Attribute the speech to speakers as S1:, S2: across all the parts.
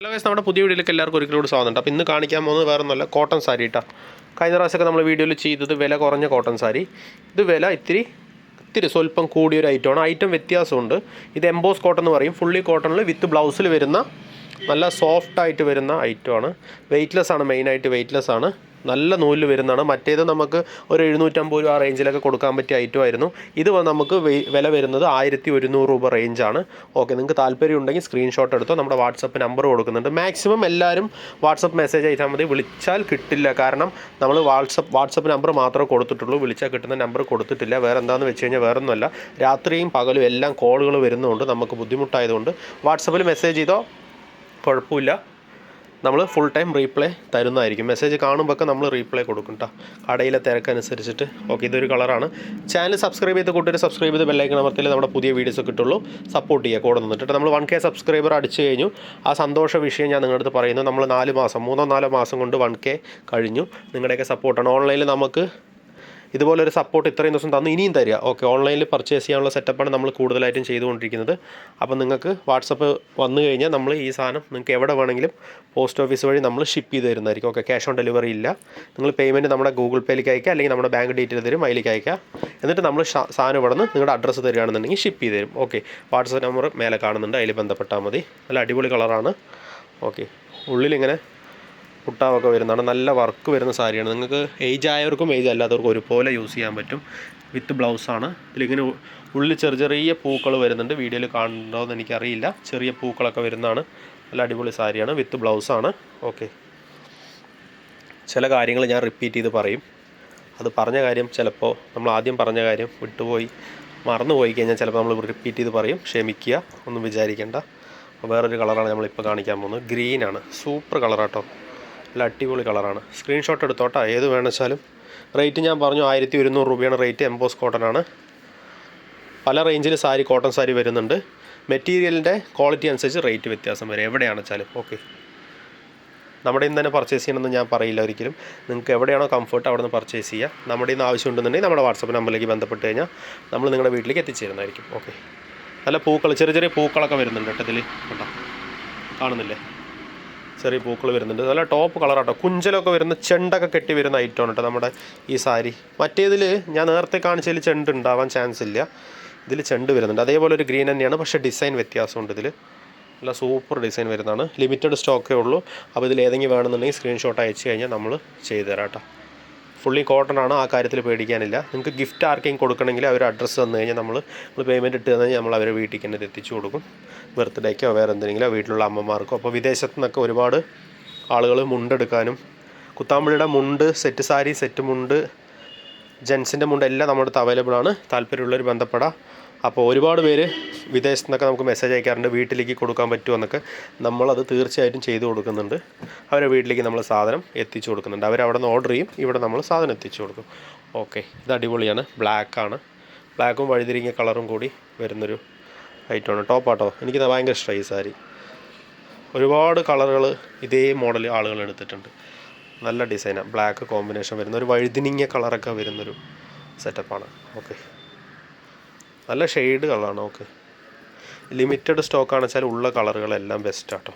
S1: Hello guys, നമ്മുടെ പുതിയ വീഡിയോയിലേക്ക് എല്ലാവർക്കും ഒരിക്കലും കൂടി സ്വാഗതം. അപ്പോൾ ഇന്ന് കാണിക്കാൻ പോകുന്നത് വേറെ ഒന്നുമല്ല, കോട്ടൺ സാരി കേട്ടോ. കഴിഞ്ഞ പ്രാവശ്യമൊക്കെ നമ്മൾ വീഡിയോയിൽ ചെയ്തത് വില കുറഞ്ഞ കോട്ടൺ സാരി. ഇത് വില ഇത്തിരി സ്വല്പം കൂടിയൊരു ഐറ്റമാണ്. ഐറ്റം വ്യത്യാസമുണ്ട്. ഇത് എംബോസ് കോട്ടൺ എന്ന് പറയും. ഫുള്ളി കോട്ടണിൽ വിത്ത് ബ്ലൗസിൽ വരുന്ന നല്ല സോഫ്റ്റായിട്ട് വരുന്ന ഐറ്റമാണ്. വെയ്റ്റ്ലെസ് ആണ്, മെയിനായിട്ട് വെയ്റ്റ്ലെസ് ആണ്. നല്ല നൂലിൽ വരുന്നതാണ്. മറ്റേത് നമുക്ക് ഒരു 750 രൂപ റേഞ്ചിലൊക്കെ കൊടുക്കാൻ പറ്റിയ ഐറ്റമായിരുന്നു. ഇത് നമുക്ക് വില വരുന്നത് 1100 രൂപ റേഞ്ചാണ്. ഓക്കെ, നിങ്ങൾക്ക് താല്പര്യം ഉണ്ടെങ്കിൽ സ്ക്രീൻഷോട്ട് എടുത്തോ. നമ്മുടെ വാട്സപ്പ് നമ്പർ കൊടുക്കുന്നുണ്ട്. മാക്സിമം എല്ലാവരും വാട്സപ്പ് മെസ്സേജ് അയച്ചാൽ മതി. വിളിച്ചാൽ കിട്ടില്ല, കാരണം നമ്മൾ വാട്സപ്പ് നമ്പർ മാത്രമേ കൊടുത്തിട്ടുള്ളൂ. വിളിച്ചാൽ കിട്ടുന്ന നമ്പർ കൊടുത്തിട്ടില്ല. വേറെ എന്താണെന്ന് വെച്ച് കഴിഞ്ഞാൽ വേറെ ഒന്നുമല്ല, രാത്രിയും പകലും എല്ലാം കോളുകൾ വരുന്നതുകൊണ്ട് നമുക്ക് ബുദ്ധിമുട്ടായതുകൊണ്ട് വാട്സപ്പിൽ മെസ്സേജ് ചെയ്തോ കുഴപ്പമില്ല. നമ്മൾ ഫുൾ ടൈം റീപ്ലൈ തരുന്നതായിരിക്കും. മെസ്സേജ് കാണുമ്പോൾ നമ്മൾ റീപ്ലൈ കൊടുക്കും കേട്ടോ, കടയിലെ തിരക്കനുസരിച്ചിട്ട്. ഓക്കെ, ഇതൊരു കളറാണ്. ചാനൽ സബ്സ്ക്രൈബ് ചെയ്ത് കൂട്ടിയിട്ട് സബ്സ്ക്രൈബ് ചെയ്ത് ബെല്ലൈക്കൺ അമർത്തിയാലേ നമ്മുടെ പുതിയ വീഡിയോസ് കിട്ടുള്ളൂ. സപ്പോർട്ട് ചെയ്യുക കൂടെ നിന്നിട്ട്. നമ്മൾ 1K സബ്സ്ക്രൈബർ അടിച്ചു കഴിഞ്ഞു. ആ സന്തോഷ വിഷയം ഞാൻ നിങ്ങളുടെ അടുത്ത് പറയുന്നു. നമ്മൾ 3-4 മാസം കൊണ്ട് 1K കഴിഞ്ഞു. നിങ്ങളുടെയൊക്കെ സപ്പോർട്ടാണ്. ഓൺലൈനിൽ നമുക്ക് ഇതുപോലൊരു സപ്പോർട്ട് ഇത്രയും ദിവസം തന്നു, ഇനിയും തരിക. ഓക്കെ, ഓൺലൈനിൽ പർച്ചേസ് ചെയ്യാനുള്ള സെറ്റപ്പാണ് നമ്മൾ കൂടുതലായിട്ടും ചെയ്തുകൊണ്ടിരിക്കുന്നത്. അപ്പോൾ നിങ്ങൾക്ക് വാട്സപ്പ് വന്നു കഴിഞ്ഞാൽ നമ്മൾ ഈ സാധനം നിങ്ങൾക്ക് എവിടെ വേണമെങ്കിലും പോസ്റ്റ് ഓഫീസ് വഴി നമ്മൾ ഷിപ്പ് ചെയ്ത് തരുന്നതായിരിക്കും. ഓക്കെ, ക്യാഷ് ഓൺ ഡെലിവറി ഇല്ല. നിങ്ങൾ പേയ്മെൻറ്റ് നമ്മുടെ ഗൂഗിൾ പേയിലേക്ക് അയക്കുക, അല്ലെങ്കിൽ നമ്മുടെ ബാങ്ക് ഡീറ്റെയിൽ തരും, അതിലേക്ക് അയക്കുക. എന്നിട്ട് നമ്മൾ സാധനം ഇവിടെ നിന്ന് നിങ്ങളുടെ അഡ്രസ്സ് തരികയാണെന്നുണ്ടെങ്കിൽ ഷിപ്പ് ചെയ്ത് തരും. ഓക്കെ, വാട്സപ്പ് നമ്പർ മേലെ കാണുന്നുണ്ട്, അതിൽ ബന്ധപ്പെട്ടാൽ മതി. നല്ല അടിപൊളി കളറാണ്. ഓക്കെ, ഉള്ളിലിങ്ങനെ പുട്ടാവൊക്കെ വരുന്നതാണ്. നല്ല വർക്ക് വരുന്ന സാരിയാണ്. നിങ്ങൾക്ക് ഏജ് ആയവർക്കും ഏജ് അല്ലാത്തവർക്കും ഒരുപോലെ യൂസ് ചെയ്യാൻ പറ്റും. വിത്ത് ബ്ലൗസാണ്. ഇതിലിങ്ങനെ ഉള്ളിൽ ചെറിയ പൂക്കൾ വരുന്നുണ്ട്. വീഡിയോയിൽ കാണുന്നുണ്ടോയെന്ന് എനിക്കറിയില്ല. ചെറിയ പൂക്കളൊക്കെ വരുന്നതാണ്. നല്ല അടിപൊളി സാരിയാണ്. വിത്ത് ബ്ലൗസാണ്. ഓക്കെ, ചില കാര്യങ്ങൾ ഞാൻ റിപ്പീറ്റ് ചെയ്ത് പറയും. അത് പറഞ്ഞ കാര്യം ചിലപ്പോൾ നമ്മൾ ആദ്യം പറഞ്ഞ കാര്യം വിട്ടുപോയി മറന്നുപോയി കഴിഞ്ഞാൽ ചിലപ്പോൾ നമ്മൾ റിപ്പീറ്റ് ചെയ്ത് പറയും. ക്ഷമിക്കുക, ഒന്നും വിചാരിക്കേണ്ട. വേറൊരു കളറാണ് നമ്മളിപ്പോൾ കാണിക്കാൻ പോകുന്നത്. ഗ്രീനാണ്. സൂപ്പർ കളറാട്ടോ, നല്ല അടിപൊളി കളറാണ്. സ്ക്രീൻഷോട്ട് എടുത്തോട്ടോ, ഏത് വേണമെച്ചാലും. റേറ്റ് ഞാൻ പറഞ്ഞു 1100 രൂപയാണ് റേറ്റ്. എംബോസ് കോട്ടൺ ആണ്. പല റേഞ്ചിൽ സാരി, കോട്ടൺ സാരി വരുന്നുണ്ട്. മെറ്റീരിയലിൻ്റെ ക്വാളിറ്റി അനുസരിച്ച് റേറ്റ് വ്യത്യാസം വരും എവിടെയാണെന്ന് വെച്ചാലും. ഓക്കെ, നമ്മുടെ ഇന്ന് തന്നെ പർച്ചേസ് ചെയ്യണമെന്ന് ഞാൻ പറയില്ല ഒരിക്കലും. നിങ്ങൾക്ക് എവിടെയാണോ കംഫർട്ട് അവിടെ നിന്ന് പർച്ചേസ് ചെയ്യുക. നമ്മുടെ ഇന്ന് ആവശ്യമുണ്ടെന്നുണ്ടെങ്കിൽ നമ്മുടെ വാട്സപ്പ് നമ്പറിലേക്ക് ബന്ധപ്പെട്ട് കഴിഞ്ഞാൽ നമ്മൾ നിങ്ങളുടെ വീട്ടിലേക്ക് എത്തിച്ചേരുന്നതായിരിക്കും. ഓക്കെ, നല്ല പൂക്കൾ, ചെറിയ പൂക്കളൊക്കെ വരുന്നുണ്ട് കേട്ടോ. ഇതിൽ കേട്ടോ, കാണുന്നില്ലേ? ചെറിയ പൂക്കൾ വരുന്നുണ്ട്. നല്ല ടോപ്പ് കളറാട്ടോ. കുഞ്ചലൊക്കെ വരുന്ന ചെണ്ടൊക്കെ കെട്ടി വരുന്ന ഐറ്റമാണ് കേട്ടോ നമ്മുടെ ഈ സാരി. മറ്റേതിൽ ഞാൻ നേരത്തെ കാണിച്ചതിൽ ചെണ്ട് ഉണ്ടാവാൻ ചാൻസ് ഇല്ല. ഇതിൽ ചെണ്ട് വരുന്നുണ്ട്. അതേപോലെ ഒരു ഗ്രീൻ തന്നെയാണ്, പക്ഷേ ഡിസൈൻ വ്യത്യാസമുണ്ട്. ഇതിൽ നല്ല സൂപ്പർ ഡിസൈൻ വരുന്നതാണ്. ലിമിറ്റഡ് സ്റ്റോക്കേ ഉള്ളൂ. അപ്പോൾ ഇതിൽ ഏതെങ്കിലും വേണമെന്നുണ്ടെങ്കിൽ സ്ക്രീൻഷോട്ട് അയച്ചു കഴിഞ്ഞാൽ നമ്മൾ ചെയ്തു തരാം കേട്ടോ. ഫുള്ളി കോട്ടൺ ആണ്, ആ കാര്യത്തിൽ പേടിക്കാനില്ല. നിങ്ങൾക്ക് ഗിഫ്റ്റ് ആർക്കെങ്കിലും കൊടുക്കണമെങ്കിൽ അവർ അഡ്രസ്സ് തന്നു കഴിഞ്ഞാൽ നമ്മൾ പേയ്മെൻറ്റ് ഇട്ട് തന്നു കഴിഞ്ഞാൽ നമ്മൾ അവരെ വീട്ടിലേക്ക് തന്നെ എത്തിച്ചു കൊടുക്കും. ബർത്ത്ഡേക്കോ വേറെ എന്തെങ്കിലോ വീട്ടിലുള്ള അമ്മമാർക്കോ. അപ്പോൾ വിദേശത്തു നിന്നൊക്കെ ഒരുപാട് ആളുകൾ മുണ്ടെടുക്കാനും, കുത്താമ്പുള്ളിയുടെ മുണ്ട്, സെറ്റ് സാരി, സെറ്റ് മുണ്ട്, ജെൻസിൻ്റെ മുണ്ട് എല്ലാം നമ്മുടെ അടുത്ത് അവൈലബിൾ ആണ്. താല്പര്യമുള്ളവർ ബന്ധപ്പെടാം. അപ്പോൾ ഒരുപാട് പേര് വിദേശത്തു നിന്നൊക്കെ നമുക്ക് മെസ്സേജ് അയക്കാറുണ്ട്, വീട്ടിലേക്ക് കൊടുക്കാൻ പറ്റുമോ എന്നൊക്കെ. നമ്മളത് തീർച്ചയായിട്ടും ചെയ്തു കൊടുക്കുന്നുണ്ട്. അവരെ വീട്ടിലേക്ക് നമ്മൾ സാധനം എത്തിച്ചു കൊടുക്കുന്നുണ്ട്. അവരവിടെ നിന്ന് ഓർഡർ ചെയ്യും, ഇവിടെ നമ്മൾ സാധനം എത്തിച്ചു കൊടുക്കും. ഓക്കെ, ഇത് അടിപൊളിയാണ്. ബ്ലാക്കാണ്. ബ്ലാക്കും വഴുതിരിങ്ങിയ കളറും കൂടി വരുന്നൊരു ഐറ്റമാണ്. ടോപ്പാട്ടോ, എനിക്ക് ഭയങ്കര ഇഷ്ടമായി ഈ സാരി. ഒരുപാട് കളറുകൾ ഇതേ മോഡൽ ആളുകൾ എടുത്തിട്ടുണ്ട്. നല്ല ഡിസൈനാണ്. ബ്ലാക്ക് കോമ്പിനേഷൻ വരുന്ന ഒരു വഴുതിനിങ്ങിയ കളറൊക്കെ വരുന്നൊരു സെറ്റപ്പാണ്. ഓക്കെ, നല്ല ഷെയ്ഡ് കളറാണ്. ഓക്കെ, ലിമിറ്റഡ് സ്റ്റോക്കാണെന്ന് വെച്ചാൽ ഉള്ള കളറുകളെല്ലാം ബെസ്റ്റാട്ടോ.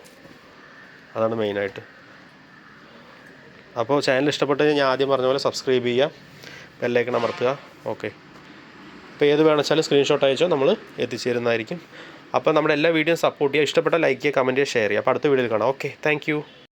S1: അതാണ് മെയിനായിട്ട്. അപ്പോൾ ചാനൽ ഇഷ്ടപ്പെട്ട് ഞാൻ ആദ്യം പറഞ്ഞ പോലെ സബ്സ്ക്രൈബ് ചെയ്യുക, ബെല്ലൈക്കൺ അമർത്തുക. ഓക്കെ, അപ്പോൾ ഏത് വേണമെച്ചാലും സ്ക്രീൻഷോട്ട് അയച്ചോ, നമ്മൾ എത്തിച്ചേരുന്നതായിരിക്കും. അപ്പോൾ നമ്മുടെ എല്ലാ വീഡിയോയും സപ്പോർട്ട് ചെയ്യുക. ഇഷ്ടപ്പെട്ട ലൈക്ക് ചെയ്യുക, കമൻറ്റ് ചെയ്യുക, ഷെയർ ചെയ്യുക. അപ്പോൾ അടുത്ത വീഡിയോയിൽ കാണാം. Okay, thank